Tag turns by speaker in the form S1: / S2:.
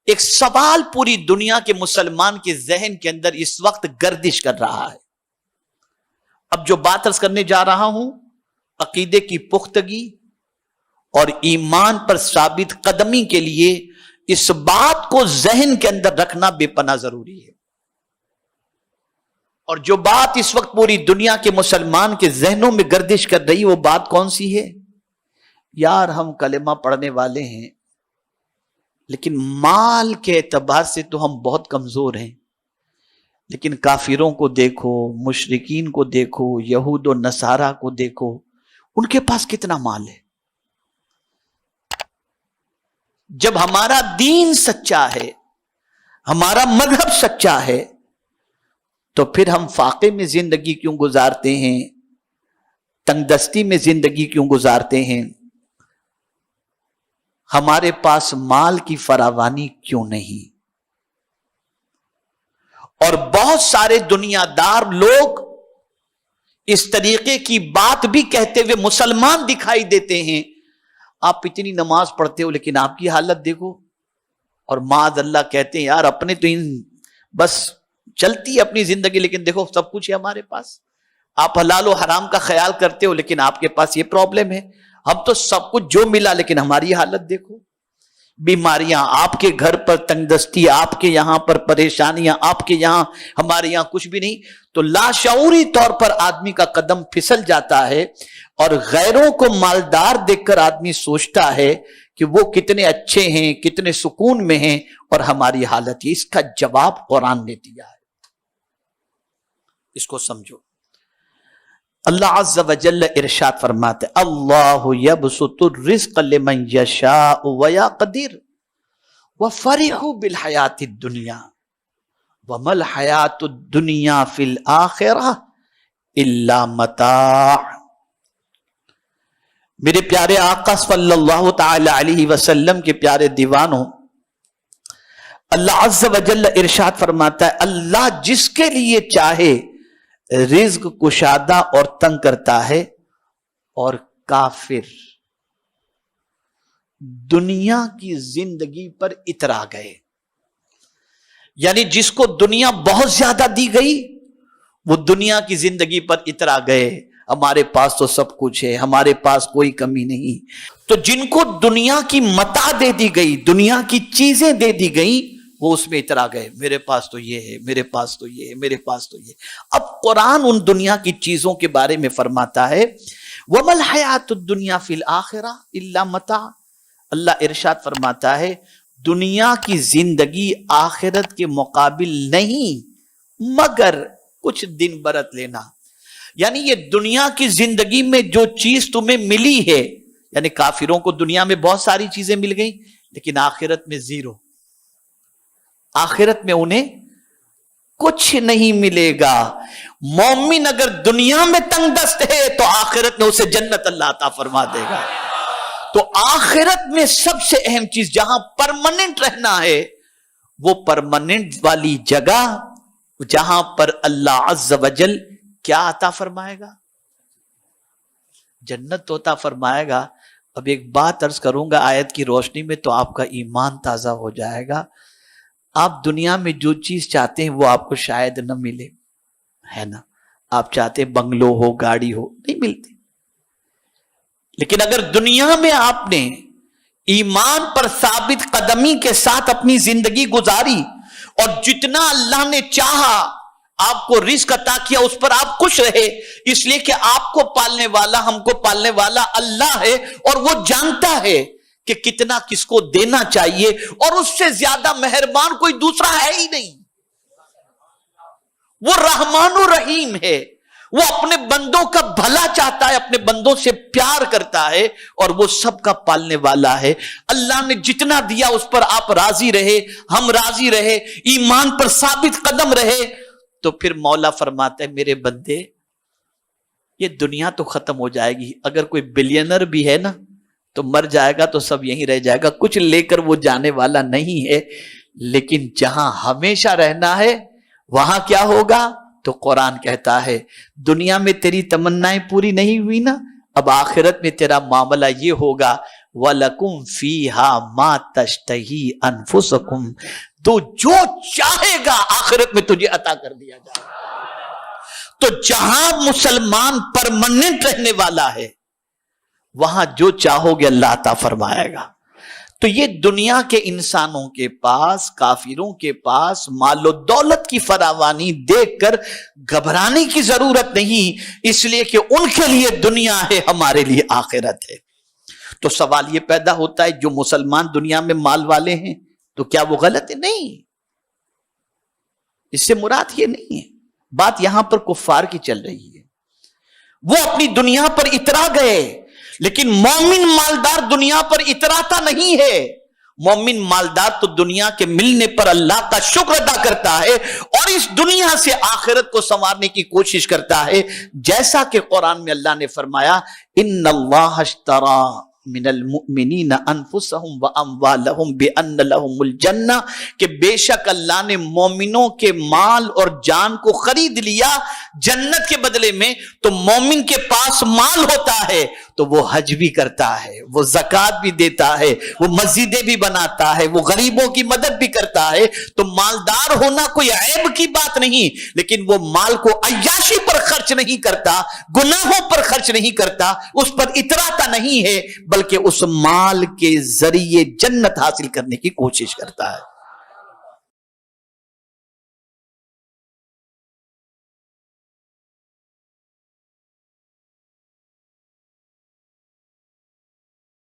S1: ایک سوال پوری دنیا کے مسلمان کے ذہن کے اندر اس وقت گردش کر رہا ہے. اب جو بات عرض کرنے جا رہا ہوں عقیدے کی پختگی اور ایمان پر ثابت قدمی کے لیے اس بات کو ذہن کے اندر رکھنا بے پناہ ضروری ہے. اور جو بات اس وقت پوری دنیا کے مسلمان کے ذہنوں میں گردش کر رہی وہ بات کون سی ہے؟ یار ہم کلمہ پڑھنے والے ہیں لیکن مال کے اعتبار سے تو ہم بہت کمزور ہیں. لیکن کافروں کو دیکھو، مشرکین کو دیکھو، یہود و نصارہ کو دیکھو، ان کے پاس کتنا مال ہے. جب ہمارا دین سچا ہے، ہمارا مذہب سچا ہے، تو پھر ہم فاقے میں زندگی کیوں گزارتے ہیں؟ تنگ دستی میں زندگی کیوں گزارتے ہیں؟ ہمارے پاس مال کی فراوانی کیوں نہیں؟ اور بہت سارے دنیا دار لوگ اس طریقے کی بات بھی کہتے ہوئے مسلمان دکھائی دیتے ہیں. آپ اتنی نماز پڑھتے ہو لیکن آپ کی حالت دیکھو. اور معاذ اللہ کہتے ہیں یار اپنے تو بس چلتی ہے اپنی زندگی لیکن دیکھو سب کچھ ہے ہمارے پاس. آپ حلال و حرام کا خیال کرتے ہو لیکن آپ کے پاس یہ پرابلم ہے. ہم تو سب کچھ جو ملا لیکن ہماری حالت دیکھو. بیماریاں آپ کے گھر پر، تنگ دستی آپ کے یہاں پر، پریشانیاں آپ کے یہاں، ہمارے یہاں کچھ بھی نہیں. تو لاشعوری طور پر آدمی کا قدم پھسل جاتا ہے اور غیروں کو مالدار دیکھ کر آدمی سوچتا ہے کہ وہ کتنے اچھے ہیں، کتنے سکون میں ہیں، اور ہماری حالت یہ. اس کا جواب قرآن نے دیا ہے. اس کو سمجھو. اللہ عز و جل ارشاد فرماتے اللہ یبسط الرزق لمن یشاء ویقدر وفرحوا بالحیات الدنیا وما الحیات الدنیا فی الآخرہ الا متاع. میرے پیارے آقا صلی اللہ تعالی علیہ وسلم کے پیارے دیوانوں، اللہ عز و جل ارشاد فرماتا ہے اللہ جس کے لیے چاہے رزق کشادہ اور تنگ کرتا ہے، اور کافر دنیا کی زندگی پر اترا گئے. یعنی جس کو دنیا بہت زیادہ دی گئی وہ دنیا کی زندگی پر اترا گئے. ہمارے پاس تو سب کچھ ہے، ہمارے پاس کوئی کمی نہیں. تو جن کو دنیا کی متاع دے دی گئی، دنیا کی چیزیں دے دی گئی، وہ اس میں اترا گئے. میرے پاس تو یہ ہے، میرے پاس تو یہ ہے، میرے پاس تو یہ. اب قرآن ان دنیا کی چیزوں کے بارے میں فرماتا ہے وَمَا الْحَيَاةُ الدُّنْيَا فِي الْآخِرَةِ إِلَّا مَتَاعٌ. اللہ ارشاد فرماتا ہے دنیا کی زندگی آخرت کے مقابل نہیں مگر کچھ دن برت لینا. یعنی یہ دنیا کی زندگی میں جو چیز تمہیں ملی ہے، یعنی کافروں کو دنیا میں بہت ساری چیزیں مل گئی لیکن آخرت میں زیرو. آخرت میں انہیں کچھ نہیں ملے گا. مومن اگر دنیا میں تنگ دست ہے تو آخرت میں اسے جنت اللہ عطا فرما دے گا. تو آخرت میں سب سے اہم چیز جہاں پرماننٹ رہنا ہے وہ پرماننٹ والی جگہ جہاں پر اللہ عز و جل کیا عطا فرمائے گا؟ جنت عطا فرمائے گا. اب ایک بات عرض کروں گا آیت کی روشنی میں تو آپ کا ایمان تازہ ہو جائے گا. آپ دنیا میں جو چیز چاہتے ہیں وہ آپ کو شاید نہ ملے، ہے نا. آپ چاہتے ہیں بنگلو ہو، گاڑی ہو، نہیں ملتی. لیکن اگر دنیا میں آپ نے ایمان پر ثابت قدمی کے ساتھ اپنی زندگی گزاری اور جتنا اللہ نے چاہا آپ کو رزق عطا کیا اس پر آپ خوش رہے، اس لیے کہ آپ کو پالنے والا، ہم کو پالنے والا اللہ ہے اور وہ جانتا ہے کہ کتنا کس کو دینا چاہیے، اور اس سے زیادہ مہربان کوئی دوسرا ہے ہی نہیں. وہ رحمان و رحیم ہے، وہ اپنے بندوں کا بھلا چاہتا ہے، اپنے بندوں سے پیار کرتا ہے، اور وہ سب کا پالنے والا ہے. اللہ نے جتنا دیا اس پر آپ راضی رہے، ہم راضی رہے، ایمان پر ثابت قدم رہے، تو پھر مولا فرماتا ہے میرے بندے یہ دنیا تو ختم ہو جائے گی. اگر کوئی بلینر بھی ہے نا تو مر جائے گا تو سب یہیں رہ جائے گا، کچھ لے کر وہ جانے والا نہیں ہے. لیکن جہاں ہمیشہ رہنا ہے وہاں کیا ہوگا؟ تو قرآن کہتا ہے دنیا میں تیری تمنائیں پوری نہیں ہوئی نا، اب آخرت میں تیرا معاملہ یہ ہوگا وَلَكُمْ فِيهَا مَا تَشْتَهِي أَنفُسُكُمْ، تو جو چاہے گا آخرت میں تجھے عطا کر دیا جائے گا۔ تو جہاں مسلمان پرماننٹ رہنے والا ہے وہاں جو چاہو گے اللہ عطا فرمائے گا۔ تو یہ دنیا کے انسانوں کے پاس، کافروں کے پاس مال و دولت کی فراوانی دیکھ کر گھبرانے کی ضرورت نہیں، اس لیے کہ ان کے لیے دنیا ہے، ہمارے لیے آخرت ہے۔ تو سوال یہ پیدا ہوتا ہے جو مسلمان دنیا میں مال والے ہیں تو کیا وہ غلط ہے؟ نہیں، اس سے مراد یہ نہیں ہے۔ بات یہاں پر کفار کی چل رہی ہے، وہ اپنی دنیا پر اترا گئے، لیکن مومن مالدار دنیا پر اتراتا نہیں ہے۔ مومن مالدار تو دنیا کے ملنے پر اللہ کا شکر ادا کرتا ہے اور اس دنیا سے آخرت کو سنوارنے کی کوشش کرتا ہے، جیسا کہ قرآن میں اللہ نے فرمایا ان اللہ اشترى من المؤمنین انفسهم واموالهم بان لهم الجنہ، کہ بے شک اللہ نے مومنوں کے مال اور جان کو خرید لیا جنت کے بدلے میں۔ تو مومن کے پاس مال ہوتا ہے تو وہ حج بھی کرتا ہے، وہ زکوٰۃ بھی دیتا ہے، وہ مسجدیں بھی بناتا ہے، وہ غریبوں کی مدد بھی کرتا ہے۔ تو مالدار ہونا کوئی عیب کی بات نہیں، لیکن وہ مال کو عیاشی پر خرچ نہیں کرتا، گناہوں پر خرچ نہیں کرتا، اس پر اتراتا نہیں ہے، بلکہ اس مال کے ذریعے جنت حاصل کرنے کی کوشش کرتا ہے۔